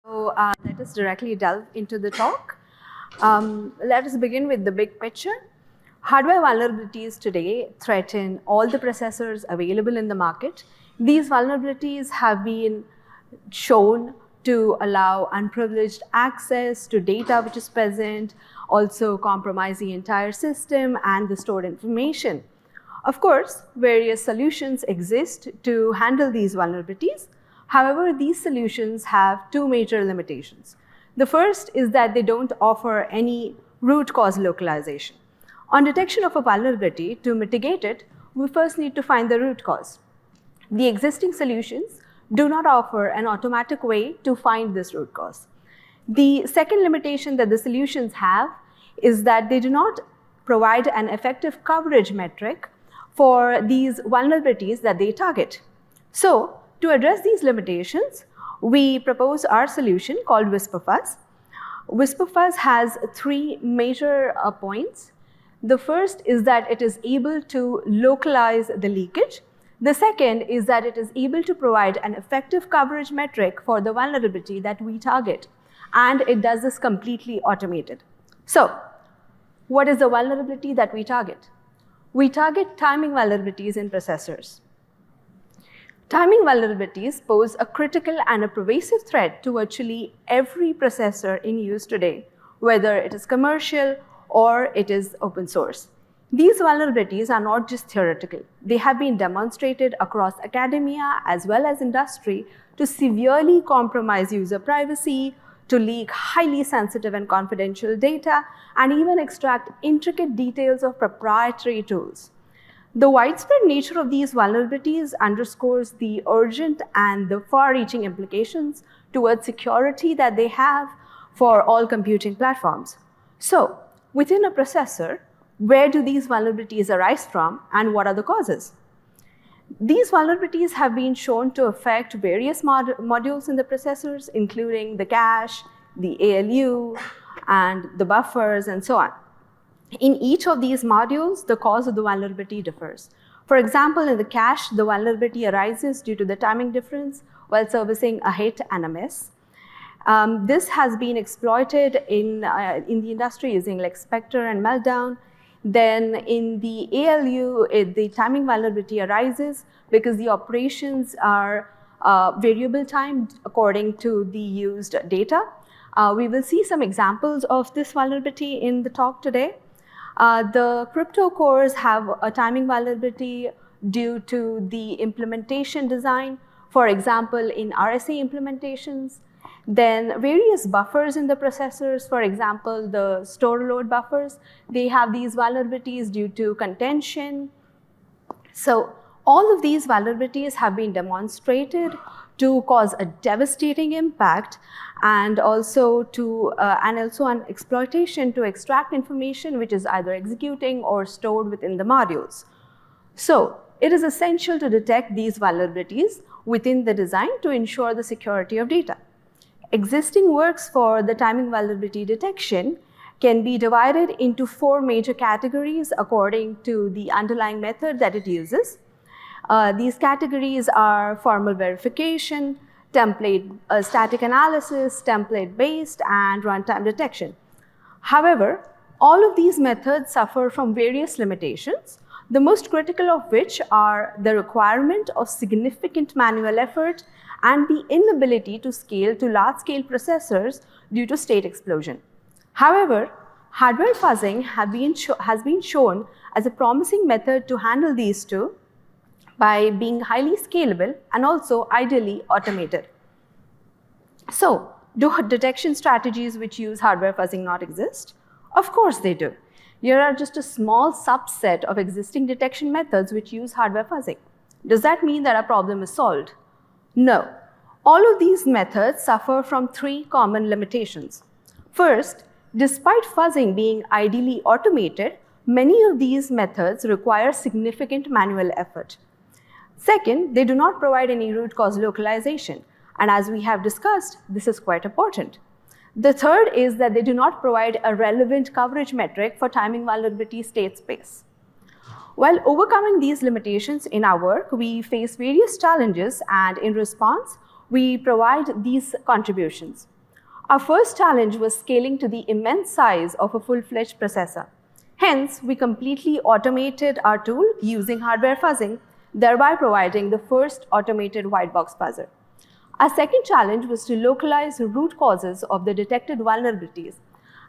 So let us directly delve into the talk. Let us begin with the big picture. Hardware vulnerabilities today threaten all the processors available in the market. These vulnerabilities have been shown to allow unprivileged access to data which is present, also compromise the entire system and the stored information. Of course, various solutions exist to handle these vulnerabilities. However, these solutions have two major limitations. The first is that they don't offer any root cause localization. On detection of a vulnerability, to mitigate it, we first need to find the root cause. The existing solutions do not offer an automatic way to find this root cause. The second limitation that the solutions have is that they do not provide an effective coverage metric for these vulnerabilities that they target. So, to address these limitations, we propose our solution called WhisperFuzz. WhisperFuzz has three major points. The first is that it is able to localize the leakage. The second is that it is able to provide an effective coverage metric for the vulnerability that we target. And it does this completely automated. So, what is the vulnerability that we target? We target timing vulnerabilities in processors. Timing vulnerabilities pose a critical and a pervasive threat to virtually every processor in use today, whether it is commercial or it is open source. These vulnerabilities are not just theoretical. They have been demonstrated across academia as well as industry to severely compromise user privacy, to leak highly sensitive and confidential data, and even extract intricate details of proprietary tools. The widespread nature of these vulnerabilities underscores the urgent and the far-reaching implications towards security that they have for all computing platforms. So, within a processor, where do these vulnerabilities arise from and what are the causes? These vulnerabilities have been shown to affect various modules in the processors, including the cache, the ALU, and the buffers, and so on. In each of these modules, the cause of the vulnerability differs. For example, in the cache, the vulnerability arises due to the timing difference while servicing a hit and a miss. This has been exploited in the industry using like Spectre and Meltdown. Then in the ALU, the timing vulnerability arises because the operations are variable timed according to the used data. We will see some examples of this vulnerability in the talk today. The crypto cores have a timing vulnerability due to the implementation design, for example, in RSA implementations. Then various buffers in the processors, for example, the store load buffers, they have these vulnerabilities due to contention. So all of these vulnerabilities have been demonstrated to cause a devastating impact and also an exploitation to extract information which is either executing or stored within the modules. So it is essential to detect these vulnerabilities within the design to ensure the security of data. Existing works for the timing vulnerability detection can be divided into four major categories according to the underlying method that it uses. These categories are formal verification, static analysis, template-based, and runtime detection. However, all of these methods suffer from various limitations, the most critical of which are the requirement of significant manual effort and the inability to scale to large-scale processors due to state explosion. However, hardware fuzzing has been shown as a promising method to handle these two by being highly scalable and also ideally automated. So, do detection strategies which use hardware fuzzing not exist? Of course they do. Here are just a small subset of existing detection methods which use hardware fuzzing. Does that mean that our problem is solved? No. All of these methods suffer from three common limitations. First, despite fuzzing being ideally automated, many of these methods require significant manual effort. Second, they do not provide any root cause localization, and as we have discussed, this is quite important. The third is that they do not provide a relevant coverage metric for timing vulnerability state space. While overcoming these limitations in our work, we face various challenges, and in response, we provide these contributions. Our first challenge was scaling to the immense size of a full-fledged processor. Hence, we completely automated our tool using hardware fuzzing, thereby providing the first automated white box fuzzer. Our second challenge was to localize root causes of the detected vulnerabilities.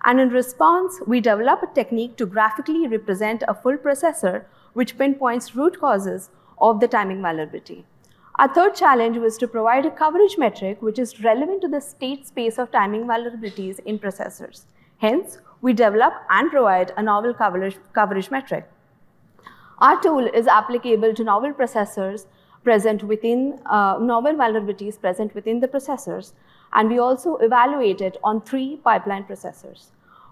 And in response, we developed a technique to graphically represent a full processor which pinpoints root causes of the timing vulnerability. Our third challenge was to provide a coverage metric which is relevant to the state space of timing vulnerabilities in processors. Hence, we develop and provide a novel coverage metric. Our tool is applicable to novel processors present within, novel vulnerabilities present within the processors, and we also evaluate it on 3 pipeline processors.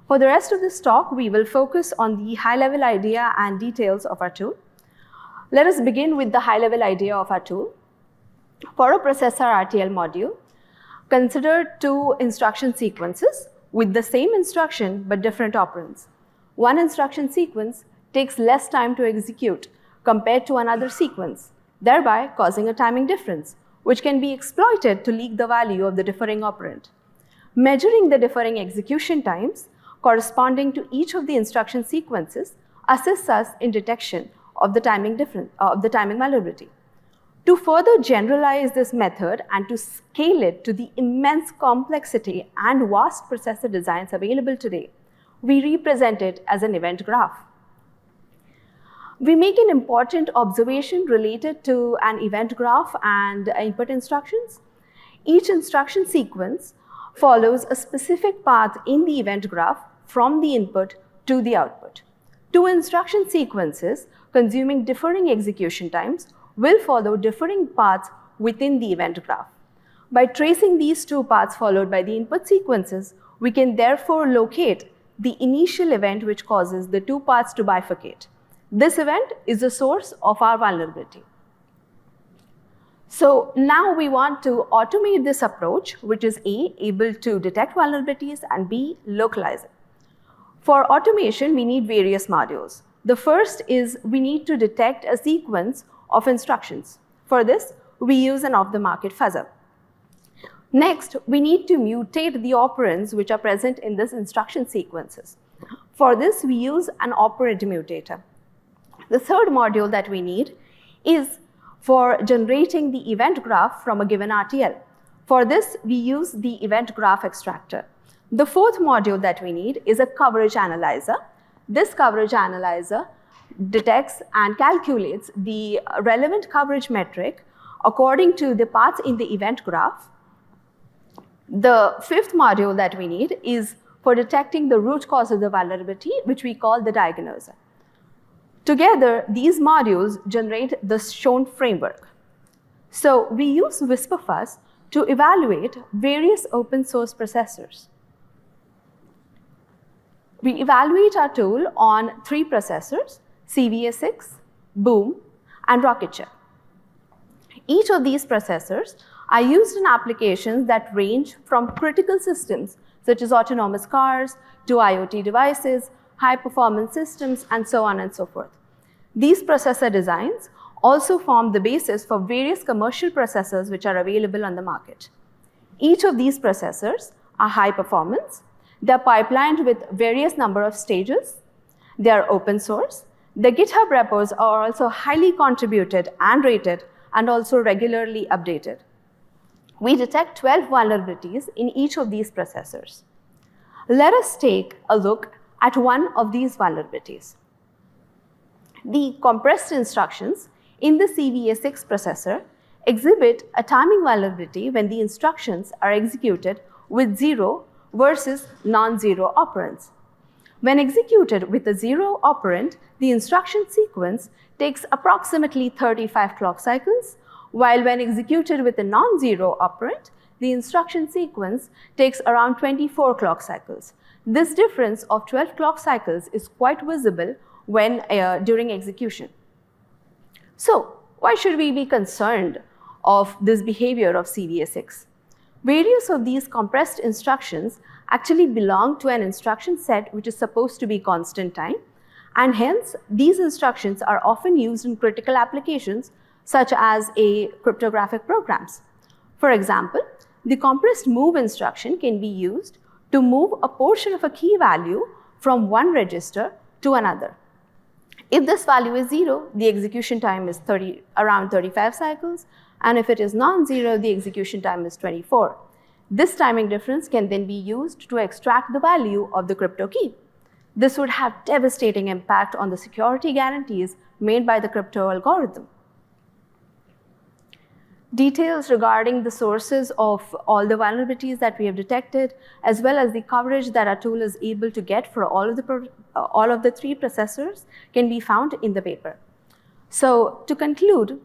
For the rest of this talk, we will focus on the high-level idea and details of our tool. Let us begin with the high-level idea of our tool. For a processor RTL module, consider 2 instruction sequences with the same instruction but different operands. One instruction sequence takes less time to execute compared to another sequence, thereby causing a timing difference, which can be exploited to leak the value of the differing operand. Measuring the differing execution times corresponding to each of the instruction sequences assists us in detection of the timing vulnerability. To further generalize this method and to scale it to the immense complexity and vast processor designs available today, we represent it as an event graph. We make an important observation related to an event graph and input instructions. Each instruction sequence follows a specific path in the event graph from the input to the output. 2 instruction sequences consuming differing execution times will follow differing paths within the event graph. By tracing these 2 paths followed by the input sequences, we can therefore locate the initial event which causes the 2 paths to bifurcate. This event is the source of our vulnerability. So now we want to automate this approach, which is A, able to detect vulnerabilities, and B, localize it. For automation, we need various modules. The first is we need to detect a sequence of instructions. For this, we use an off-the-market fuzzer. Next, we need to mutate the operands which are present in this instruction sequences. For this, we use an operand mutator. The third module that we need is for generating the event graph from a given RTL. For this, we use the event graph extractor. The fourth module that we need is a coverage analyzer. This coverage analyzer detects and calculates the relevant coverage metric according to the paths in the event graph. The fifth module that we need is for detecting the root cause of the vulnerability, which we call the diagnoser. Together, these modules generate the shown framework. So we use WhisperFuzz to evaluate various open source processors. We evaluate our tool on 3 processors, CVA6, Boom, and Rocket Chip. Each of these processors are used in applications that range from critical systems such as autonomous cars to IoT devices, high-performance systems, and so on and so forth. These processor designs also form the basis for various commercial processors which are available on the market. Each of these processors are high performance. They are pipelined with various number of stages. They are open source. The GitHub repos are also highly contributed and rated and also regularly updated. We detect 12 vulnerabilities in each of these processors. Let us take a look at one of these vulnerabilities. The compressed instructions in the CVA6 processor exhibit a timing vulnerability when the instructions are executed with 0 versus non-zero operands. When executed with a 0 operand, the instruction sequence takes approximately 35 clock cycles, while when executed with a non-zero operand, the instruction sequence takes around 24 clock cycles. This difference of 12 clock cycles is quite visible when during execution. So, why should we be concerned of this behavior of CVA6? Various of these compressed instructions actually belong to an instruction set which is supposed to be constant time, and hence these instructions are often used in critical applications such as cryptographic programs. For example, the compressed move instruction can be used to move a portion of a key value from one register to another. If this value is 0, the execution time is around 35 cycles, and if it is non-zero, the execution time is 24. This timing difference can then be used to extract the value of the crypto key. This would have devastating impact on the security guarantees made by the crypto algorithm. Details regarding the sources of all the vulnerabilities that we have detected, as well as the coverage that our tool is able to get for all of the 3 processors, can be found in the paper. So to conclude,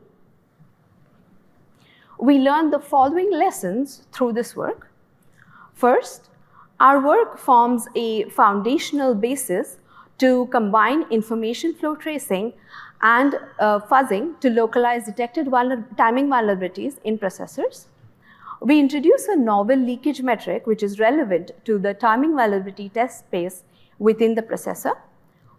we learned the following lessons through this work. First, our work forms a foundational basis to combine information flow tracing and fuzzing to localize detected timing vulnerabilities in processors. We introduce a novel leakage metric which is relevant to the timing vulnerability test space within the processor.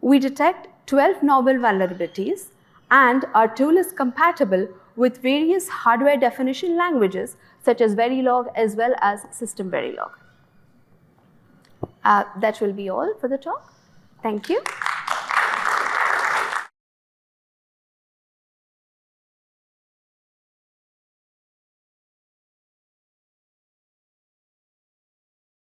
We detect 12 novel vulnerabilities, and our tool is compatible with various hardware definition languages such as Verilog as well as System Verilog. That will be all for the talk. Thank you.